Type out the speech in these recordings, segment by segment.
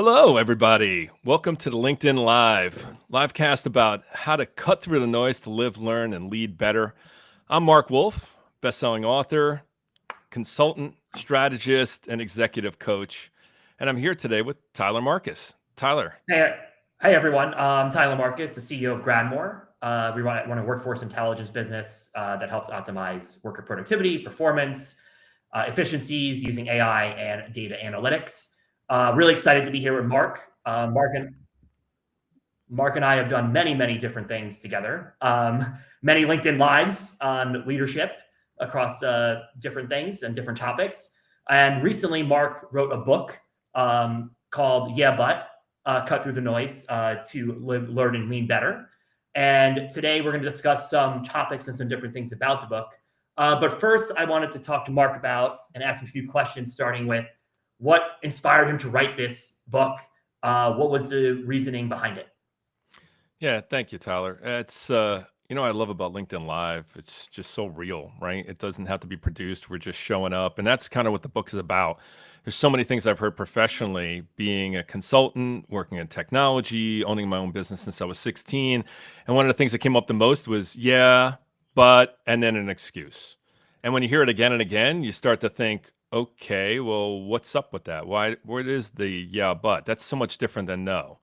Hello, everybody. Welcome to the LinkedIn live cast about how to cut through the noise to live, learn, and lead better. I'm Marc A Wolfe, best-selling author, consultant, strategist, and executive coach. And I'm here today with Tyler Marcus. Tyler. Hey everyone. I'm Tyler Marcus, the CEO of Gradmor. We run a workforce intelligence business that helps optimize worker productivity, performance, efficiencies using AI and data analytics. Really excited to be here with Marc. Marc and I have done many different things together. Many LinkedIn lives on leadership across different things and different topics. And recently, Marc wrote a book called Yeah, But Cut Through the Noise to Live, Learn, and Lean Better. And today we're going to discuss some topics and some different things about the book. But first, I wanted to talk to Marc about and ask him a few questions, starting with what inspired him to write this book? What was the reasoning behind it? Yeah, thank you, Tyler. It's, I love about LinkedIn Live. It's just so real, right? It doesn't have to be produced. We're just showing up. And that's kind of what the book is about. There's so many things I've heard professionally, being a consultant, working in technology, owning my own business since I was 16. And one of the things that came up the most was, yeah, but, and then an excuse. And when you hear it again and again, you start to think, okay, well, what's up with that? What is the yeah, but? That's so much different than no.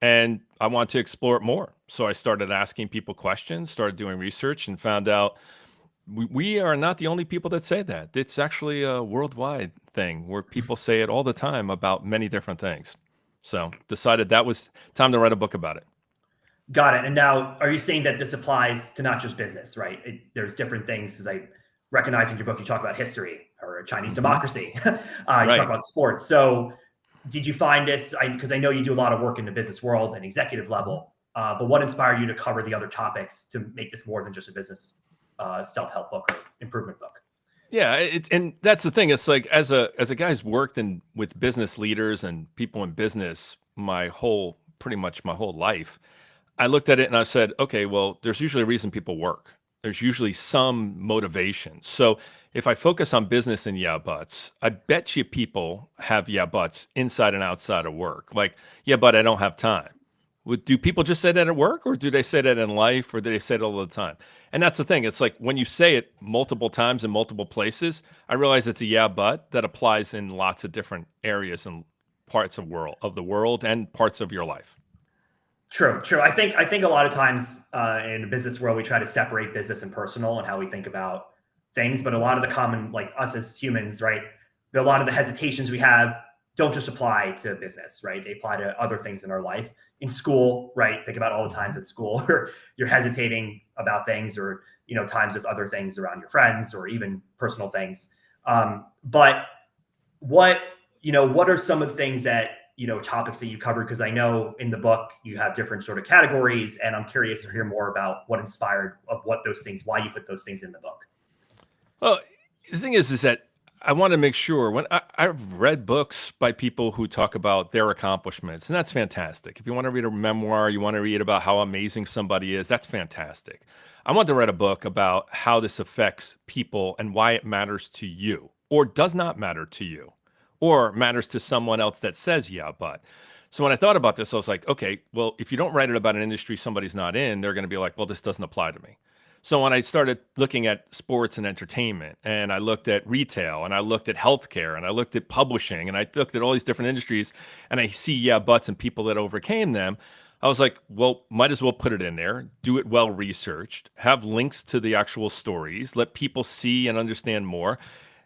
And I want to explore it more. So I started asking people questions, started doing research, and found out we are not the only people that say that. It's actually a worldwide thing where people say it all the time about many different things. So decided that was time to write a book about it. Got it. And now, are you saying that this applies to not just business, right? There's different things, as I recognize in your book, you talk about history or Chinese democracy. You Right. talk about sports. So did you find this, because I know you do a lot of work in the business world and executive level, but what inspired you to cover the other topics to make this more than just a business self-help book or improvement book? Yeah, and that's the thing. It's like as a guy who's worked with business leaders and people in business pretty much my whole life, I looked at it and I said, okay, well, there's usually a reason people work. There's usually some motivation. So if I focus on business and yeah buts, I bet you people have yeah buts inside and outside of work. Like, yeah, but I don't have time. Do people just say that at work, or do they say that in life, or do they say it all the time? And that's the thing. It's like when you say it multiple times in multiple places, I realize it's a yeah, but that applies in lots of different areas and parts of the world and parts of your life. True. I think a lot of times in the business world, we try to separate business and personal and how we think about things. But a lot of the common, like us as humans, right? A lot of the hesitations we have don't just apply to business, right? They apply to other things in our life. In school, right? Think about all the times at school where you're hesitating about things, or times with other things around your friends, or even personal things. But what are some of the things that topics that you covered? Because I know in the book you have different sort of categories, and I'm curious to hear more about what inspired of what those things, why you put those things in the book. Well, the thing is that I want to make sure when I've read books by people who talk about their accomplishments, and that's fantastic. If you want to read a memoir, you want to read about how amazing somebody is, that's fantastic. I want to write a book about how this affects people and why it matters to you, or does not matter to you, or matters to someone else that says, yeah, but. So when I thought about this, I was like, okay, well, if you don't write it about an industry somebody's not in, they're going to be like, well, this doesn't apply to me. So when I started looking at sports and entertainment, and I looked at retail, and I looked at healthcare, and I looked at publishing, and I looked at all these different industries, and I see yeah buts and people that overcame them, I was like, well, might as well put it in there, do it well researched, have links to the actual stories, let people see and understand more.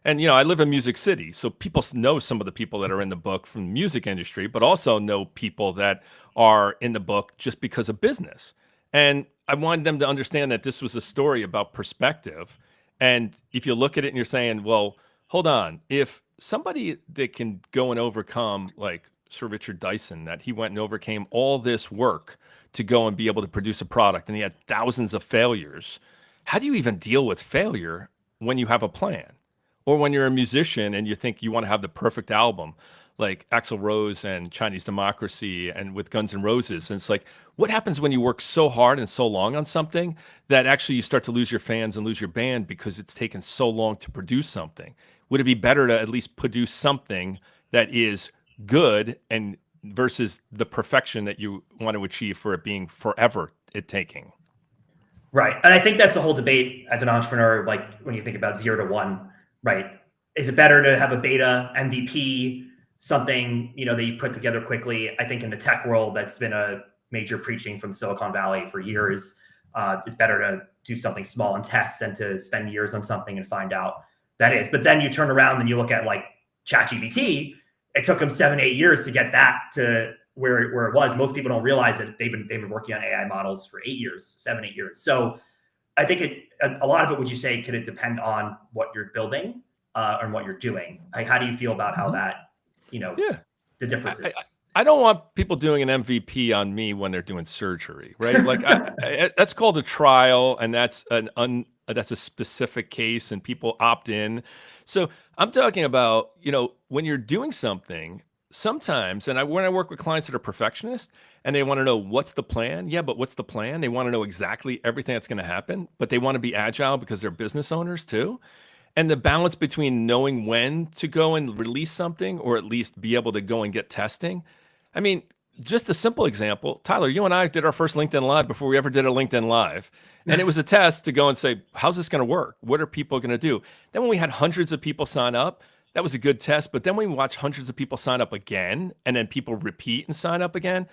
And I live in Music City, so people know some of the people that are in the book from the music industry, but also know people that are in the book just because of business. And I wanted them to understand that this was a story about perspective. And if you look at it and you're saying, well, hold on, if somebody that can go and overcome, like Sir Richard Dyson, that he went and overcame all this work to go and be able to produce a product, and he had thousands of failures, how do you even deal with failure when you have a plan? Or when you're a musician and you think you want to have the perfect album, like Axl Rose and Chinese Democracy and with Guns N' Roses. And it's like, what happens when you work so hard and so long on something that actually you start to lose your fans and lose your band because it's taken so long to produce something? Would it be better to at least produce something that is good and versus the perfection that you want to achieve for it being forever it taking. Right. And I think that's the whole debate as an entrepreneur, like when you think about 0 to 1, right? Is it better to have a beta MVP, something, that you put together quickly? I think in the tech world, that's been a major preaching from Silicon Valley for years. It's better to do something small and test than to spend years on something and find out that is. But then you turn around and you look at like ChatGPT, it took them 7, 8 years to get that to where it was. Most people don't realize that they've been working on AI models for 8 years, 7, 8 years. So I think a lot of it, would you say, could it depend on what you're building and what you're doing? Like, how do you feel about how that, the differences? I don't want people doing an MVP on me when they're doing surgery, right? Like that's called a trial, and that's that's a specific case, and people opt in. So I'm talking about, when you're doing something, sometimes, and when I work with clients that are perfectionists and they want to know what's the plan. Yeah, but what's the plan? They want to know exactly everything that's going to happen, but they want to be agile because they're business owners too. And the balance between knowing when to go and release something, or at least be able to go and get testing. I mean, just a simple example, Tyler, you and I did our first LinkedIn Live before we ever did a LinkedIn Live. And it was a test to go and say, how's this going to work? What are people going to do? Then when we had hundreds of people sign up, that was a good test. But then we watch hundreds of people sign up again, and then people repeat and sign up again.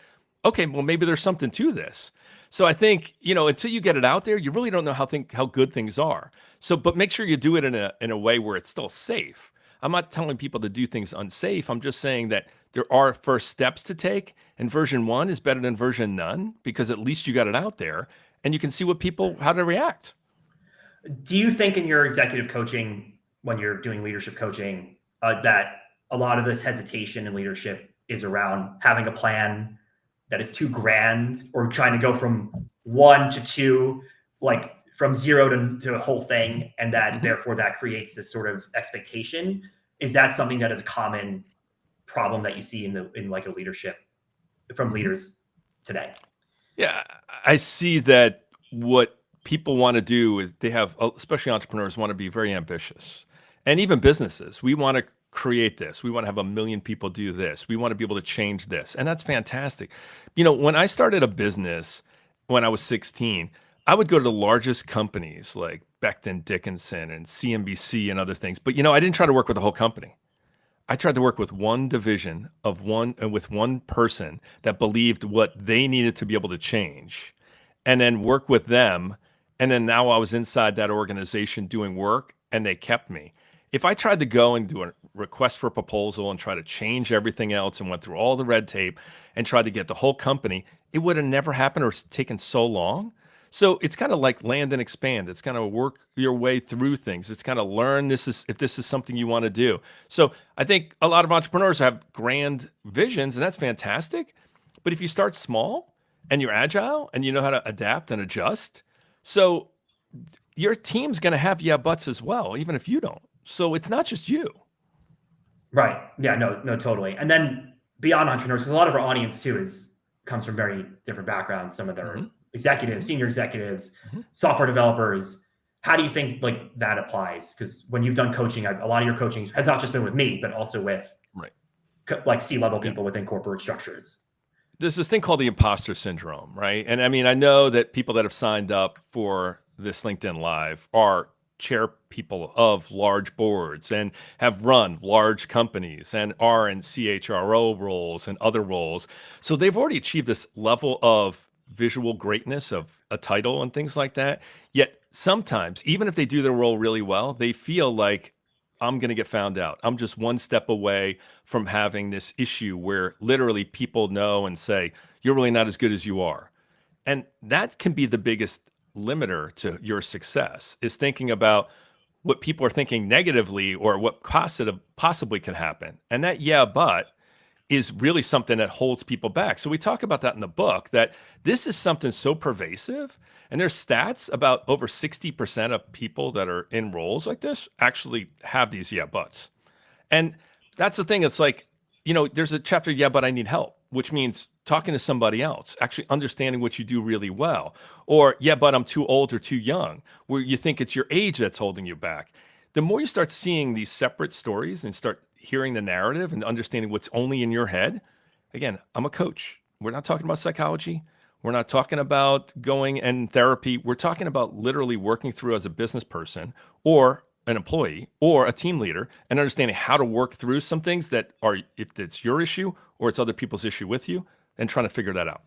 Okay, well, maybe there's something to this. So I think, until you get it out there, you really don't know how good things are. So, but make sure you do it in a way where it's still safe. I'm not telling people to do things unsafe. I'm just saying that there are first steps to take, and version 1 is better than version none, because at least you got it out there and you can see how to react. Do you think in your executive coaching, when you're doing leadership coaching, that a lot of this hesitation in leadership is around having a plan that is too grand, or trying to go from 1 to 2, like from 0 to a whole thing, and that therefore that creates this sort of expectation? Is that something that is a common problem that you see in like a leadership from leaders today? Yeah, I see that what people want to do is they have, especially entrepreneurs, want to be very ambitious, and even businesses. We want to create this. We want to have 1 million people do this. We want to be able to change this. And that's fantastic. When I started a business when I was 16, I would go to the largest companies like Becton Dickinson and CNBC and other things. But, I didn't try to work with the whole company. I tried to work with one division with one person that believed what they needed to be able to change, and then work with them. And then now I was inside that organization doing work, and they kept me. If I tried to go and do a request for a proposal and try to change everything else and went through all the red tape and tried to get the whole company, it would have never happened, or taken so long. So it's kind of like land and expand. It's kind of work your way through things. It's kind of learn if this is something you want to do. So I think a lot of entrepreneurs have grand visions, and that's fantastic. But if you start small and you're agile and you know how to adapt and adjust, so your team's going to have buts as well, even if you don't. So it's not just you. Right. Yeah, no, totally. And then beyond entrepreneurs, because a lot of our audience too comes from very different backgrounds. Some of them executives, senior executives, software developers. How do you think like that applies? Because when you've done coaching, a lot of your coaching has not just been with me, but also with like C-level people within corporate structures. There's this thing called the imposter syndrome, right? And I mean, I know that people that have signed up for this LinkedIn Live are chair people of large boards and have run large companies and are in CHRO roles and other roles. So they've already achieved this level of visual greatness of a title and things like that. Yet sometimes, even if they do their role really well, they feel like, I'm going to get found out. I'm just one step away from having this issue where literally people know and say, you're really not as good as you are. And that can be the biggest limiter to your success, is thinking about what people are thinking negatively or what possibly could happen. And that but is really something that holds people back. So we talk about that in the book, that this is something so pervasive. And there's stats about over 60% of people that are in roles like this actually have these buts. And that's the thing. It's like, there's a chapter, but I need help, which means talking to somebody else, actually understanding what you do really well. Or, but I'm too old or too young, where you think it's your age that's holding you back. The more you start seeing these separate stories and start hearing the narrative and understanding what's only in your head, Again, I'm a coach. We're not talking about psychology. We're not talking about going and therapy. We're talking about literally working through as a business person or an employee or a team leader and understanding how to work through some things that are, if it's your issue or it's other people's issue with you, and trying to figure that out.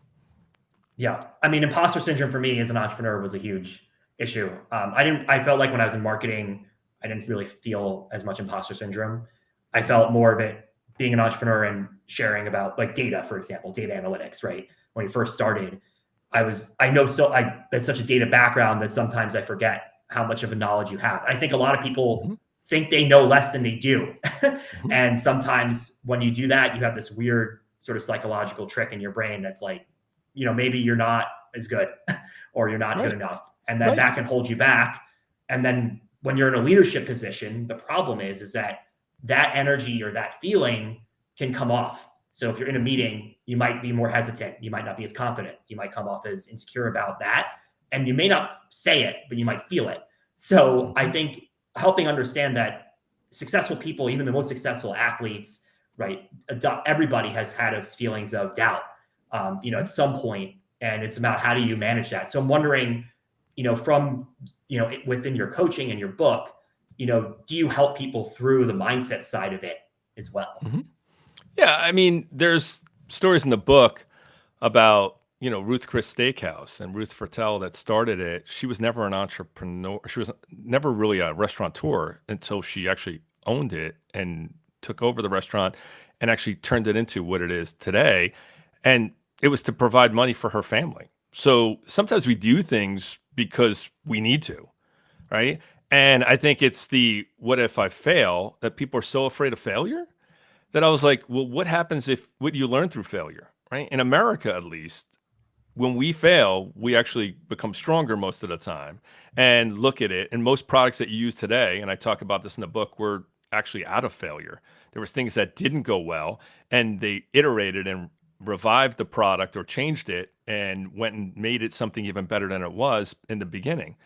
Yeah. I mean, imposter syndrome for me as an entrepreneur was a huge issue. I felt like when I was in marketing, I didn't really feel as much imposter syndrome. I felt more of it being an entrepreneur and sharing about like data, for example, data analytics, right? When we first started, I had such a data background that sometimes I forget how much of a knowledge you have. I think a lot of people think they know less than they do. And sometimes when you do that, you have this weird sort of psychological trick in your brain that's like, maybe you're not as good or you're not good enough. And then that can hold you back. And then when you're in a leadership position, the problem is that energy or that feeling can come off. So if you're in a meeting, you might be more hesitant. You might not be as confident. You might come off as insecure about that. And you may not say it, but you might feel it. So I think helping understand that successful people, even the most successful athletes, right? Everybody has had those feelings of doubt, at some point, and it's about how do you manage that. So I'm wondering, within your coaching and your book, do you help people through the mindset side of it as well? Yeah, I mean, there's stories in the book about, Ruth Chris Steakhouse and Ruth Fertel that started it. She was never an entrepreneur. She was never really a restaurateur until she actually owned it and took over the restaurant and actually turned it into what it is today. And it was to provide money for her family. So sometimes we do things because we need to, right? And I think it's the what if I fail that people are so afraid of failure that I was like, well, what happens what do you learn through failure, right? In America, at least, when we fail, we actually become stronger most of the time and look at it. And most products that you use today, and I talk about this in the book, were actually out of failure. There was things that didn't go well and they iterated and revived the product or changed it and went and made it something even better than it was in the beginning.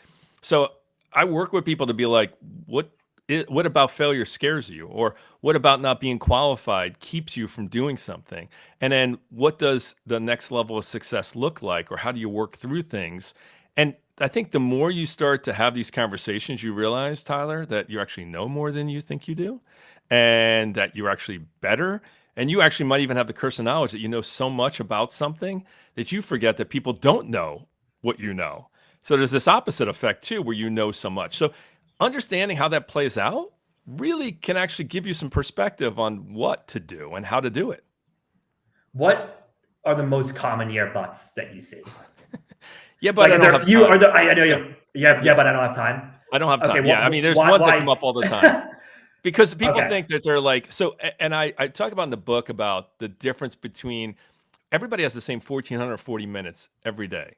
So I work with people to be like, what about failure scares you? Or what about not being qualified keeps you from doing something? And then what does the next level of success look like? Or how do you work through things? And I think the more you start to have these conversations, you realize, Tyler, that you actually know more than you think you do, and that you're actually better. And you actually might even have the curse of knowledge that you know so much about something that you forget that people don't know what you know. So there's this opposite effect too, where you know so much. So understanding how that plays out really can actually give you some perspective on what to do and how to do it. What are the most common year buts that you see? Yeah, but like, I don't have time. I know you. Yeah, but I don't have time. I don't have time. Okay, Yeah, I mean, there's ones that come up all the time. Because people think that they're like, so, and I talk about in the book about the difference between everybody has the same 1,440 minutes every day,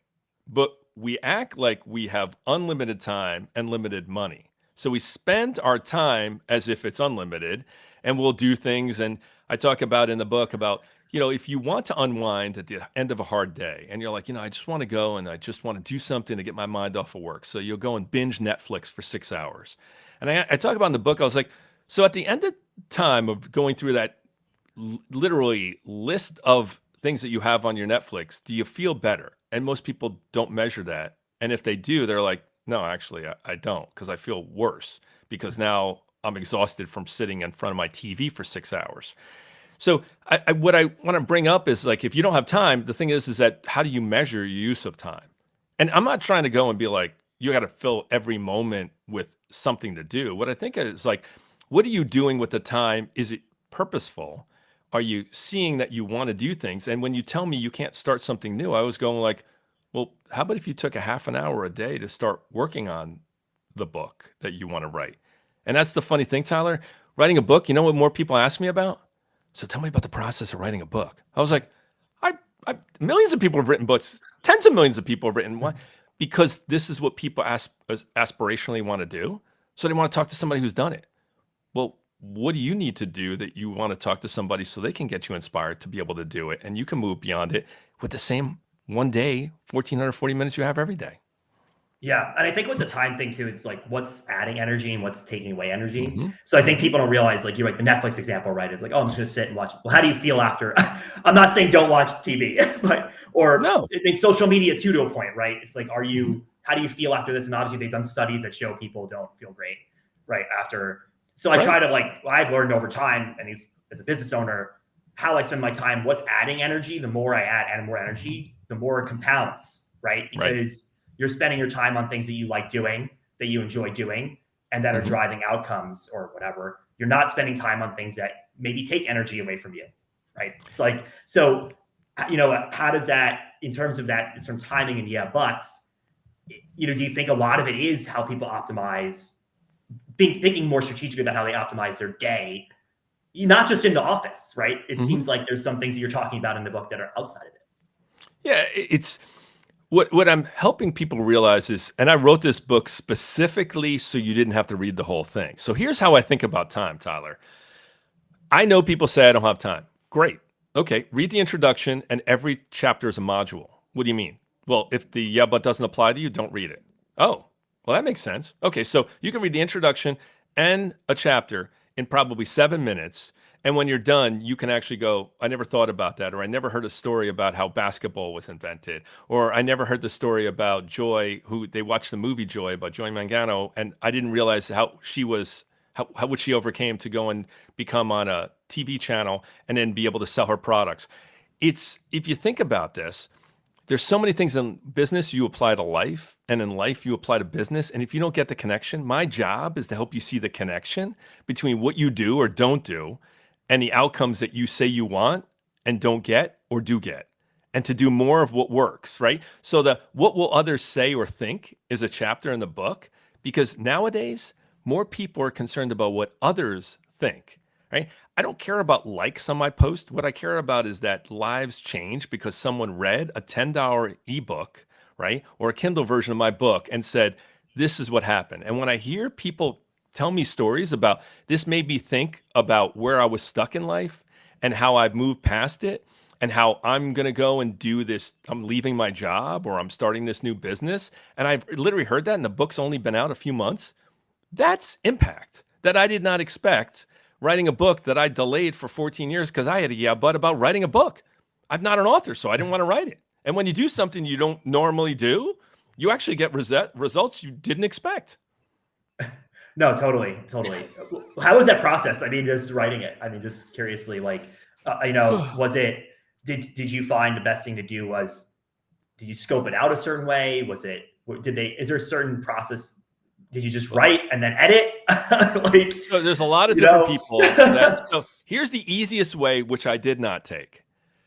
but we act like we have unlimited time and limited money. So we spend our time as if it's unlimited and we'll do things. And I talk about in the book about, if you want to unwind at the end of a hard day and you're like, I just want to go and I just want to do something to get my mind off of work. So you'll go and binge Netflix for 6 hours. And I talk about in the book, I was like, so at the end of time of going through that literally list of things that you have on your Netflix, do you feel better? And most people don't measure that. And if they do, they're like, no, actually, I don't, because I feel worse because now I'm exhausted from sitting in front of my TV for 6 hours. So what I want to bring up is like, if you don't have time, the thing is that how do you measure your use of time? And I'm not trying to go and be like, you got to fill every moment with something to do. What I think is like, what are you doing with the time? Is it purposeful? Are you seeing that you want to do things? And when you tell me you can't start something new, I was going like, well, how about if you took a half an hour a day to start working on the book that you want to write? And that's the funny thing, Tyler. Writing a book, you know what more people ask me about? So tell me about the process of writing a book. I was like, millions of people have written books. Tens of millions of people have written one because this is what people aspirationally want to do. So they want to talk to somebody who's done it. Well, what do you need to do that you want to talk to somebody so they can get you inspired to be able to do it? And you can move beyond it with the same one day, 1,440 minutes you have every day. Yeah, and I think with the time thing too, it's like what's adding energy and what's taking away energy. Mm-hmm. So I think Mm-hmm. people don't realize, like you're like the Netflix example, right? It's like, oh, I'm just gonna sit and watch. Well, how do you feel after? I'm not saying don't watch TV, but or No. I think social media too to a point, right? It's like, are Mm-hmm. you? How do you feel after this? And obviously, they've done studies that show people don't feel great, right? After. So I Right. try to like, I've learned over time, and as a business owner, how I spend my time, what's adding energy. The more I add and more Mm-hmm. energy, the more it compounds, right? Right. Because you're spending your time on things that you like doing, that you enjoy doing, and that are Mm-hmm. driving outcomes or whatever. You're not spending time on things that maybe take energy away from you, right? It's like, so, how does that, in terms of that, some timing and buts, do you think a lot of it is how people optimize, thinking more strategically about how they optimize their day, not just in the office, right? It Mm-hmm. seems like there's some things that you're talking about in the book that are outside of it. Yeah, it's what I'm helping people realize is, and I wrote this book specifically so you didn't have to read the whole thing. So here's how I think about time, Tyler. I know people say I don't have time. Great. Okay, read the introduction, and every chapter is a module. What do you mean? Well, if the yeah but doesn't apply to you, don't read it. Oh, well, that makes sense. Okay, so you can read the introduction and a chapter in probably 7 minutes. And when you're done, you can actually go, I never thought about that, or I never heard a story about how basketball was invented, or I never heard the story about Joy, who they watched the movie Joy about Joy Mangano, and I didn't realize how she was, how what she overcame to go and become on a TV channel and then be able to sell her products. It's, if you think about this, there's so many things in business you apply to life, and in life you apply to business. And if you don't get the connection, my job is to help you see the connection between what you do or don't do and the outcomes that you say you want and don't get or do get, and to do more of what works, right? So the what will others say or think is a chapter in the book, because nowadays more people are concerned about what others think, right? I don't care about likes on my post. What I care about is that lives change because someone read a $10 ebook, right? Or a Kindle version of my book and said, this is what happened. And when I hear people tell me stories about this, made me think about where I was stuck in life and how I've moved past it and how I'm going to go and do this. I'm leaving my job or I'm starting this new business. And I've literally heard that, and the book's only been out a few months. That's impact that I did not expect, writing a book that I delayed for 14 years because I had a yeah but about writing a book. I'm not an author, so I didn't want to write it. And when you do something you don't normally do, you actually get results you didn't expect. No, totally, totally. How was that process? I mean, just writing it. I mean, just curiously, like, was it? Did you find the best thing to do was? Did you scope it out a certain way? Was it? Did they? Is there a certain process? Did you just Well, write and then edit? Like, so there's a lot of you different know? people that. So here's the easiest way, which I did not take.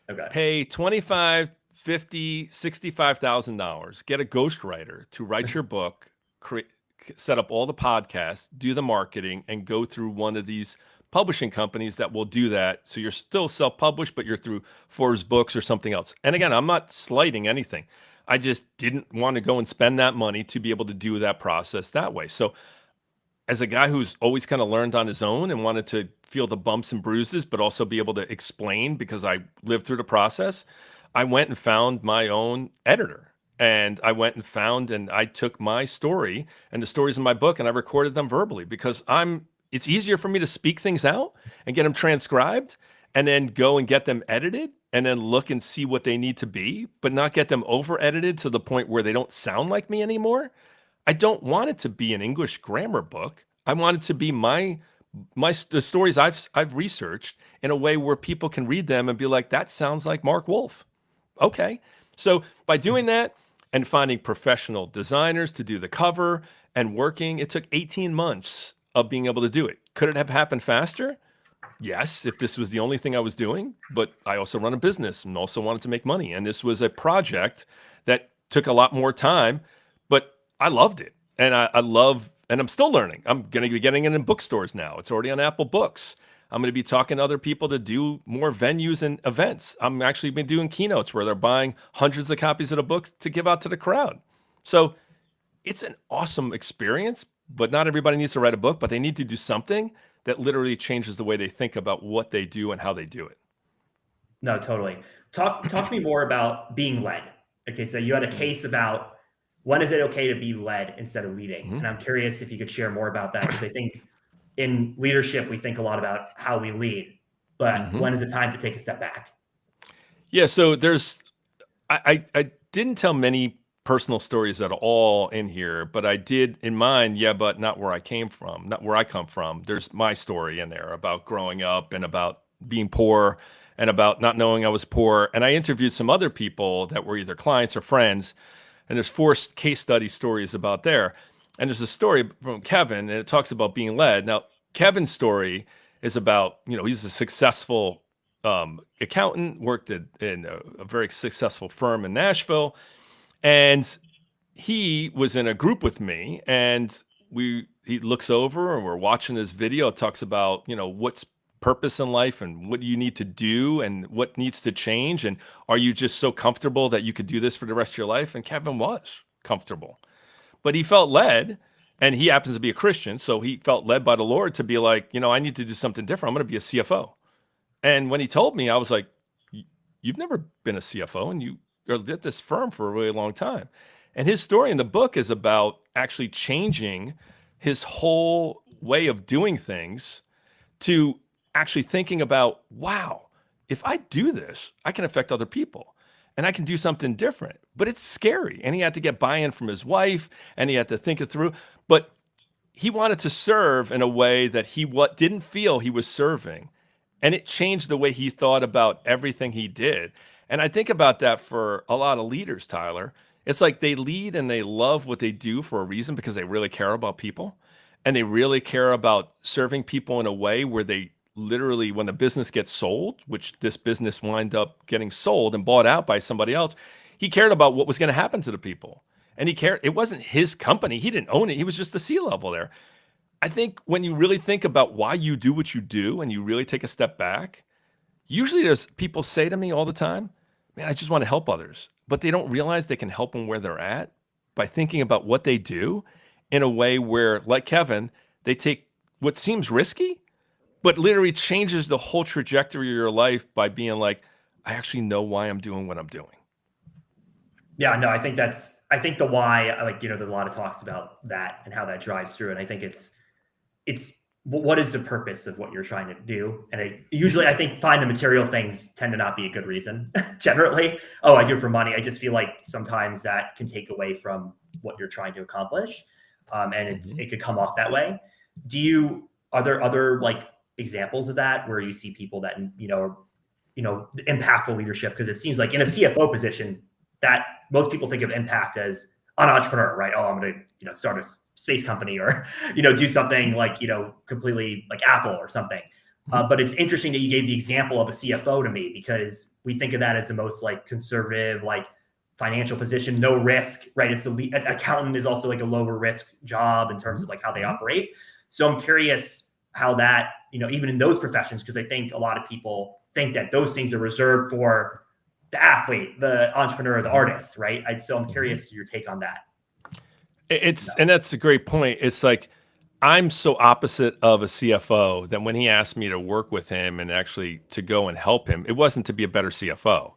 Okay. Pay 25, 50, $65,000. Get a ghostwriter to write your book, create, set up all the podcasts, do the marketing, and go through one of these publishing companies that will do that. So you're still self-published, but you're through Forbes Books or something else. And again, I'm not slighting anything. I just didn't want to go and spend that money to be able to do that process that way. So as a guy who's always kind of learned on his own and wanted to feel the bumps and bruises, but also be able to explain because I lived through the process, I went and found my own editor. And I went and found, and I took my story and the stories in my book and I recorded them verbally because it's easier for me to speak things out and get them transcribed and then go and get them edited and then look and see what they need to be, but not get them over edited to the point where they don't sound like me anymore. I don't want it to be an English grammar book. I want it to be the stories I've researched in a way where people can read them and be like, that sounds like Marc Wolfe. Okay. So by doing that and finding professional designers to do the cover and working, it took 18 months of being able to do it. Could it have happened faster? Yes, if this was the only thing I was doing, but I also run a business and also wanted to make money. And this was a project that took a lot more time, but I loved it. And I love, and I'm still learning. I'm going to be getting it in bookstores now. It's already on Apple Books. I'm going to be talking to other people to do more venues and events. I'm actually been doing keynotes where they're buying hundreds of copies of the book to give out to the crowd. So it's an awesome experience, but not everybody needs to write a book, but they need to do something that literally changes the way they think about what they do and how they do it. No, totally. Talk to me more about being led. Okay, so you had a case about when is it okay to be led instead of leading? Mhm. And I'm curious if you could share more about that, because I think in leadership, we think a lot about how we lead, but Mhm. when is it time to take a step back? Yeah, so I didn't tell many personal stories at all in here, but I did in mine, yeah, but not where I came from, not where I come from. There's my story in there about growing up and about being poor and about not knowing I was poor. And I interviewed some other people that were either clients or friends, and there's four case study stories about there. And there's a story from Kevin, and it talks about being led. Now, Kevin's story is about, he's a successful accountant, worked in a very successful firm in Nashville, and he was in a group with me, and he looks over and we're watching this video. It talks about, what's purpose in life and what do you need to do and what needs to change, and are you just so comfortable that you could do this for the rest of your life? And Kevin was comfortable, but he felt led, and he happens to be a Christian, so he felt led by the Lord to be like, I need to do something different. I'm going to be a CFO. And when he told me, I was like, you've never been a CFO, and you're at this firm for a really long time. And his story in the book is about actually changing his whole way of doing things to actually thinking about, wow, if I do this, I can affect other people and I can do something different. But it's scary. And he had to get buy-in from his wife, and he had to think it through. But he wanted to serve in a way that he didn't feel he was serving. And it changed the way he thought about everything he did. And I think about that for a lot of leaders, Tyler. It's like they lead and they love what they do for a reason because they really care about people. And they really care about serving people in a way where they literally, when the business gets sold, which this business wind up getting sold and bought out by somebody else, he cared about what was going to happen to the people. And he cared. It wasn't his company. He didn't own it. He was just the C-level there. I think when you really think about why you do what you do and you really take a step back, usually there's people say to me all the time, man, I just want to help others. But they don't realize they can help them where they're at by thinking about what they do in a way where, like Kevin, they take what seems risky, but literally changes the whole trajectory of your life by being like, I actually know why I'm doing what I'm doing. Yeah, no, I think the why, like, there's a lot of talks about that and how that drives through. And I think it's what is the purpose of what you're trying to do? And usually I think find the material things tend to not be a good reason generally. Oh, I do it for money. I just feel like sometimes that can take away from what you're trying to accomplish. And it could come off that way. Are there other like examples of that where you see people that, impactful leadership? Because it seems like in a CFO position that most people think of impact as an entrepreneur, right? Oh, I'm going to, start a space company or, do something like, completely like Apple or something. But it's interesting that you gave the example of a CFO to me, because we think of that as the most like conservative, like financial position, no risk, right? It's accountant is also like a lower risk job in terms of like how they operate. So I'm curious how that, even in those professions, because I think a lot of people think that those things are reserved for the athlete, the entrepreneur, the artist, right? So I'm curious your take on that. And that's a great point. It's like, I'm so opposite of a CFO that when he asked me to work with him and actually to go and help him, it wasn't to be a better CFO.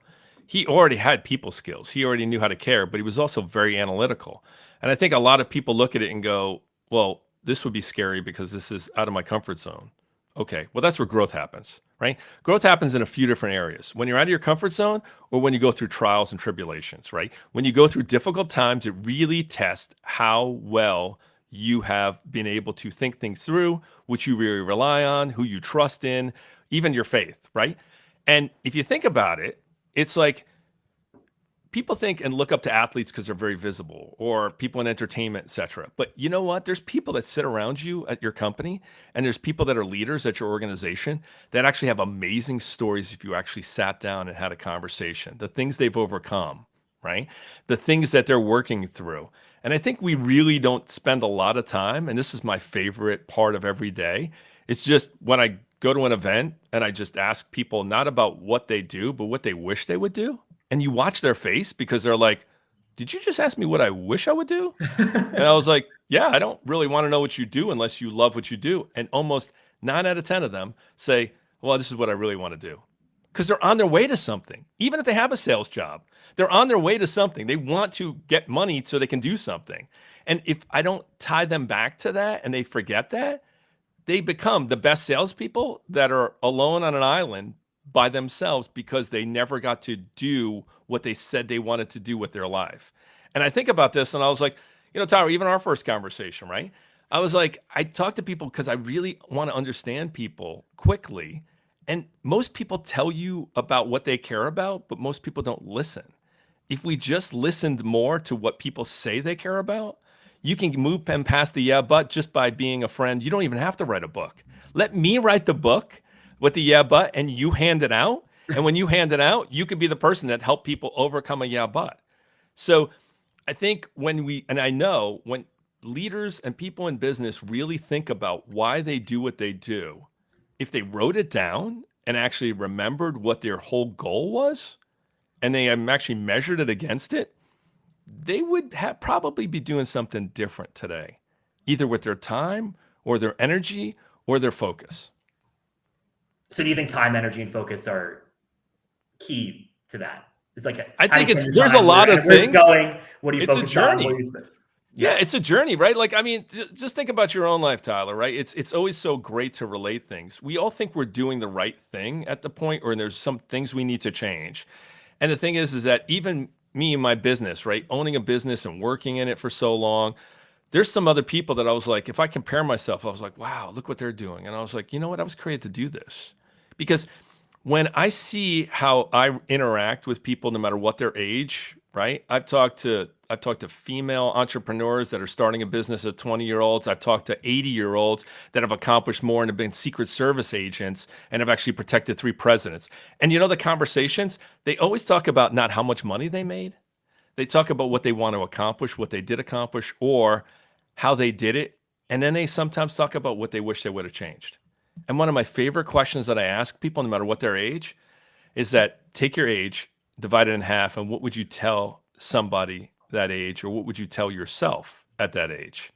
He already had people skills. He already knew how to care, but he was also very analytical. And I think a lot of people look at it and go, well, this would be scary because this is out of my comfort zone. Okay, well, that's where growth happens, right? Growth happens in a few different areas. When you're out of your comfort zone, or when you go through trials and tribulations, right? When you go through difficult times, it really tests how well you have been able to think things through, which you really rely on, who you trust in, even your faith, right? And if you think about it, it's like people think and look up to athletes because they're very visible, or people in entertainment, etc. But you know what? There's people that sit around you at your company, and there's people that are leaders at your organization that actually have amazing stories if you actually sat down and had a conversation. The things they've overcome, right? The things that they're working through. And I think we really don't spend a lot of time, and this is my favorite part of every day. It's just when I go to an event and I just ask people not about what they do, but what they wish they would do. And you watch their face because they're like, did you just ask me what I wish I would do? And I was like, yeah, I don't really want to know what you do unless you love what you do. And almost 9 out of 10 of them say, well, this is what I really want to do. because they're on their way to something. Even if they have a sales job, they're on their way to something. They want to get money so they can do something. And if I don't tie them back to that and they forget that, they become the best salespeople that are alone on an island by themselves because they never got to do what they said they wanted to do with their life. And I think about this and I was like, Tyler, even our first conversation, right? I was like, I talk to people because I really want to understand people quickly. And most people tell you about what they care about, but most people don't listen. If we just listened more to what people say they care about, you can move them past the yeah, but just by being a friend. You don't even have to write a book. Let me write the book with the yeah, but, and you hand it out. And when you hand it out, you could be the person that helped people overcome a yeah, but. So I think I know when leaders and people in business really think about why they do what they do, if they wrote it down and actually remembered what their whole goal was, and they actually measured it against it, they would probably be doing something different today, either with their time or their energy or their focus. So do you think time, energy, and focus are key to that? It's like I think there's a lot of things. Going. What do you focus on? It's a journey. What do you yeah, it's a journey, right? Like, I mean, just think about your own life, Tyler, right? It's always so great to relate things. We all think we're doing the right thing at the point, or there's some things we need to change. And the thing is that even me and my business, right? Owning a business and working in it for so long, there's some other people that I was like, if I compare myself, I was like, wow, look what they're doing. And I was like, you know what? I was created to do this. Because when I see how I interact with people, no matter what their age, right? I've talked to female entrepreneurs that are starting a business at 20-year-olds. I've talked to 80-year-olds that have accomplished more and have been Secret Service agents and have actually protected 3 presidents. And the conversations, they always talk about not how much money they made. They talk about what they want to accomplish, what they did accomplish, or how they did it. And then they sometimes talk about what they wish they would have changed. And one of my favorite questions that I ask people, no matter what their age, is that take your age, divide it in half, and what would you tell somebody that age, or what would you tell yourself at that age?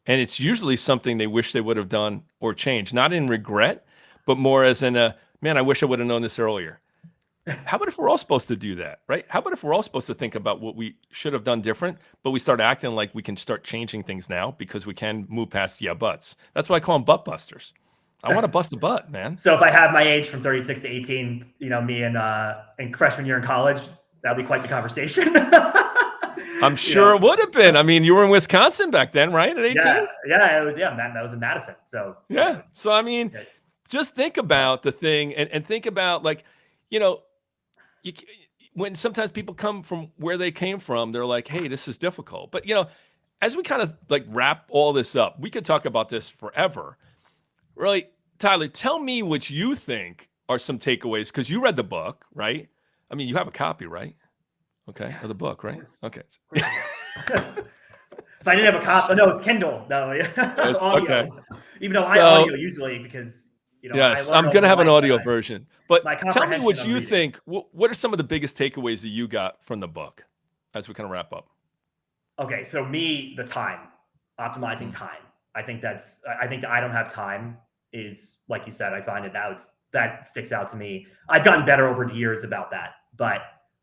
And it's usually something they wish they would have done or changed, not in regret, but more as in man, I wish I would have known this earlier. How about if we're all supposed to do that, right? How about if we're all supposed to think about what we should have done different, but we start acting like we can start changing things now because we can move past yeah buts. That's why I call them butt busters. I want to bust a butt, man. So if I have my age from 36 to 18, me in freshman year in college, that'd be quite the conversation. I'm sure it would have been. I mean, you were in Wisconsin back then, right? At 18? Yeah, it was. Yeah, that was in Madison. So yeah. So I mean, just think about the thing, and think about like, when sometimes people come from where they came from, they're like, hey, this is difficult. But as we kind of like wrap all this up, we could talk about this forever. Really, Tyler, tell me what you think are some takeaways, because you read the book, right? I mean, you have a copy, right? Okay, of the book, right? Okay. If I didn't have a copy, no, it's Kindle. No, it's audio. Okay. Even though I audio usually because yes, I'm gonna have an audio version. But tell me what you think. What are some of the biggest takeaways that you got from the book as we kind of wrap up? Okay, so the time, optimizing time. I think that I don't have time is, like you said, I find that sticks out to me. I've gotten better over the years about that, but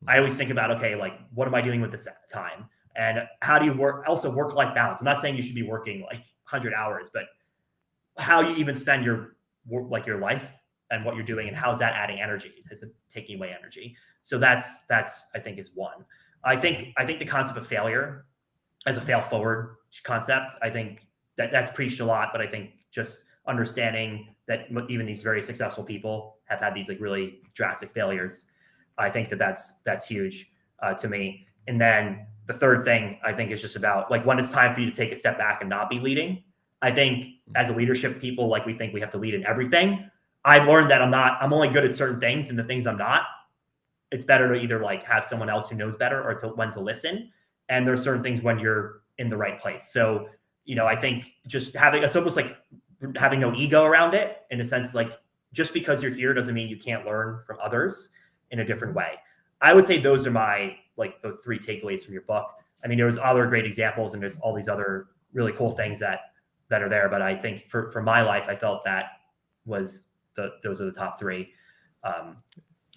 I always think about, okay, like what am I doing with this time? And how do you work-life balance? I'm not saying you should be working like 100 hours, but how you even spend your life and what you're doing, and how's that adding energy? Is it taking away energy? So that's I think is one. I think the concept of failure as a fail forward concept, I think that's preached a lot, but I think just understanding that even these very successful people have had these like really drastic failures. I think that's huge to me. And then the third thing I think is just about like when it's time for you to take a step back and not be leading. I think as a leadership people, like we think we have to lead in everything. I've learned that I'm only good at certain things, and the things I'm not, it's better to either like have someone else who knows better or when to listen. And there's certain things when you're in the right place. So, I think just it's almost like having no ego around it, in a sense, like just because you're here doesn't mean you can't learn from others in a different way. I would say those are the 3 takeaways from your book. I mean, there's other great examples and there's all these other really cool things that are there. But I think for my life, I felt that those are the top 3.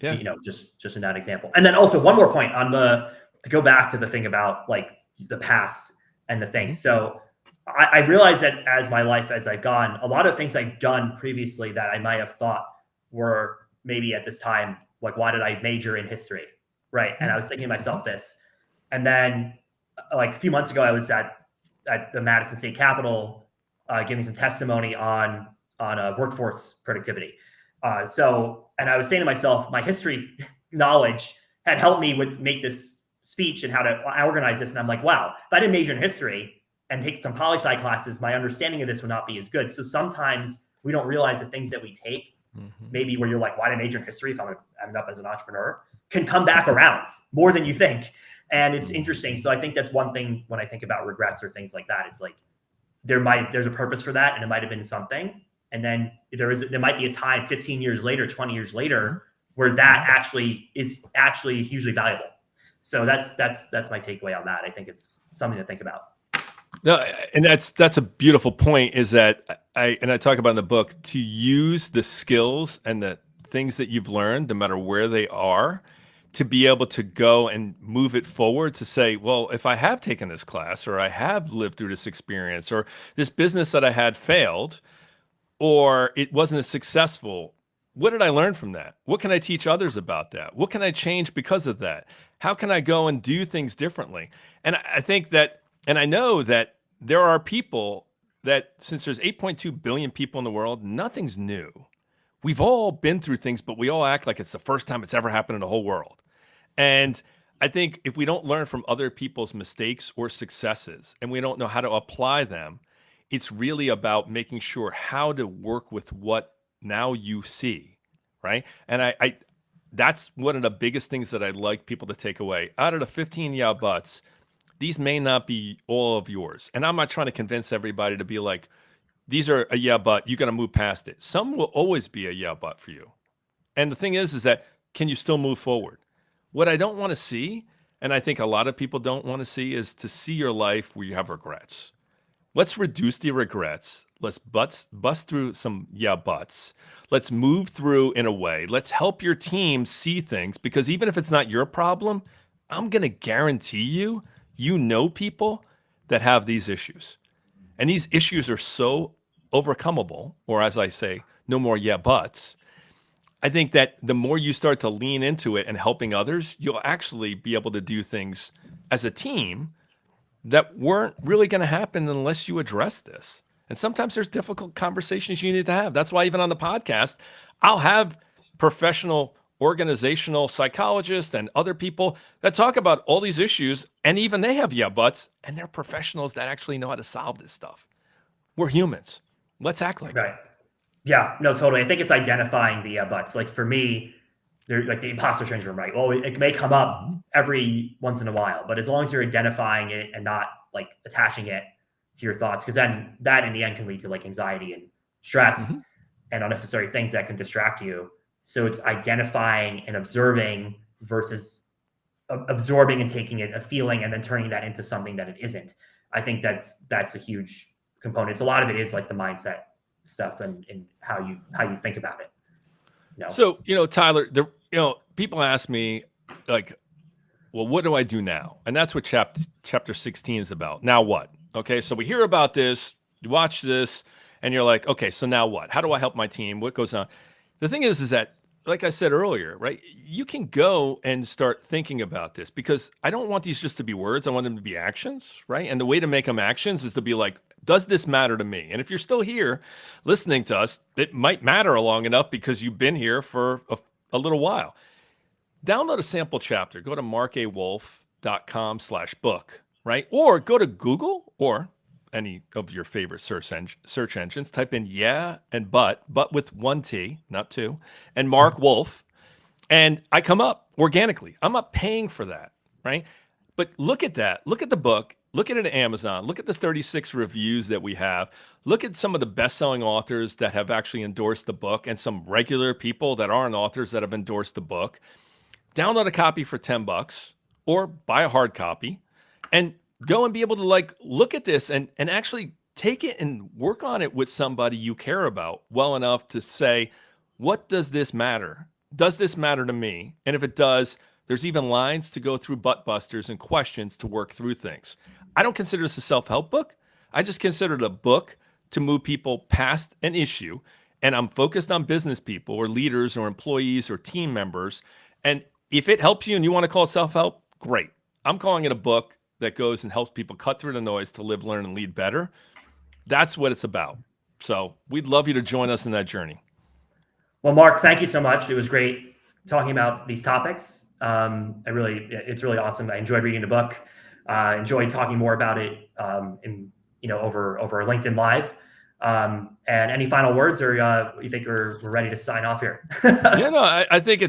Yeah. Just in that example. And then also one more point on to go back to the thing about like the past and the things. So I realized that as I've gone, a lot of things I've done previously that I might have thought were maybe at this time, like, why did I major in history? Right. And I was thinking to myself this. And then like a few months ago, I was at the Madison State Capitol giving some testimony on workforce productivity. And I was saying to myself, my history knowledge had helped me make this speech and how to organize this. And I'm like, wow, if I didn't major in history and take some poli-sci classes, my understanding of this would not be as good. So sometimes we don't realize the things that we take, maybe where you're like, why did I major in history if I'm ended up as an entrepreneur, can come back around more than you think. And it's interesting. So I think that's one thing when I think about regrets or things like that. It's like there's a purpose for that, and it might have been something. And then there might be a time 15 years later, 20 years later, where that actually is hugely valuable. So that's my takeaway on that. I think it's something to think about. No, and that's a beautiful point, is that I talk about in the book, to use the skills and the things that you've learned, no matter where they are, to be able to go and move it forward, to say, well, if I have taken this class, or I have lived through this experience, or this business that I had failed, or it wasn't as successful, what did I learn from that? What can I teach others about that? What can I change because of that? How can I go and do things differently? And I think that, and I know that there are people that, since there's 8.2 billion people in the world, nothing's new. We've all been through things, but we all act like it's the first time it's ever happened in the whole world. And I think if we don't learn from other people's mistakes or successes, and we don't know how to apply them, it's really about making sure how to work with what now you see, right? And I that's one of the biggest things that I'd like people to take away. Out of the 15 yeah buts, these may not be all of yours. And I'm not trying to convince everybody to be like, these are a yeah but, you got to move past it. Some will always be a yeah but for you. And the thing is that, can you still move forward? What I don't want to see, and I think a lot of people don't want to see, is to see your life where you have regrets. Let's reduce the regrets. Let's bust through some yeah buts. Let's move through in a way. Let's help your team see things, because even if it's not your problem, I'm going to guarantee you know people that have these issues. And these issues are so overcomable, or as I say, no more yeah buts. I think that the more you start to lean into it and helping others, you'll actually be able to do things as a team that weren't really going to happen unless you address this. And sometimes there's difficult conversations you need to have. That's why even on the podcast, I'll have professional organizational psychologists and other people that talk about all these issues, and even they have yeah buts, and they're professionals that actually know how to solve this stuff. We're humans. Let's act like right. Yeah, no, totally. I think it's identifying the yeah buts. Like for me, they're like the imposter syndrome, right? Well, it may come up every once in a while, but as long as you're identifying it and not like attaching it to your thoughts, because then that in the end can lead to like anxiety and stress and unnecessary things that can distract you. So it's identifying and observing versus absorbing and taking it, a feeling, and then turning that into something that it isn't. I think that's a huge component. So a lot of it is like the mindset stuff and how you think about it. So, Tyler, people ask me like, well, what do I do now? And that's what chapter 16 is about. Now what? Okay. So we hear about this, you watch this, and you're like, okay, so now what? How do I help my team? What goes on? The thing is that, like I said earlier, right, you can go and start thinking about this, because I don't want these just to be words. I want them to be actions, right? And the way to make them actions is to be like, does this matter to me? And if you're still here listening to us, it might matter long enough because you've been here for a little while. Download a sample chapter. Go to marcawolfe.com/book, right? Or go to Google or any of your favorite search engines, type in yeah and but with one T, not two, and Marc Wolfe, and I come up organically. I'm not paying for that, right? But look at that. Look at the book. Look at it at Amazon. Look at the 36 reviews that we have. Look at some of the best-selling authors that have actually endorsed the book, and some regular people that aren't authors that have endorsed the book. Download a copy for $10 or buy a hard copy and go and be able to like look at this and actually take it and work on it with somebody you care about well enough to say, what does this matter does this matter to me? And if it does, there's even lines to go through butt busters and questions to work through things. I don't consider this a self-help book. I just consider it a book to move people past an issue. And I'm focused on business people or leaders or employees or team members. And if it helps you and you want to call it self-help, great. I'm calling it a book that goes and helps people cut through the noise to live, learn, and lead better. That's what it's about. So we'd love you to join us in that journey. Well, Mark, thank you so much. It was great talking about these topics. It's really awesome. I enjoyed reading the book. Enjoyed talking more about it over LinkedIn Live. And any final words, or you think we're ready to sign off here? Yeah, no, I think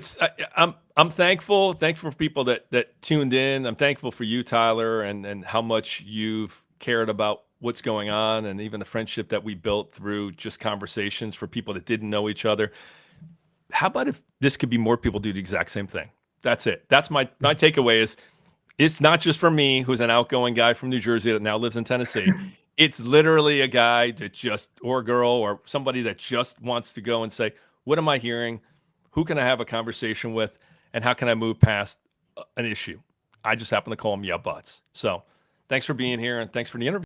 I'm thankful for people that tuned in. I'm thankful for you, Tyler, and how much you've cared about what's going on, and even the friendship that we built through just conversations for people that didn't know each other. How about if this could be more people do the exact same thing? That's it. That's my takeaway is it's not just for me, who's an outgoing guy from New Jersey that now lives in Tennessee. It's literally a guy that or a girl or somebody that just wants to go and say, what am I hearing? Who can I have a conversation with? And how can I move past an issue? I just happen to call them yeah buts. So thanks for being here, and thanks for the interview.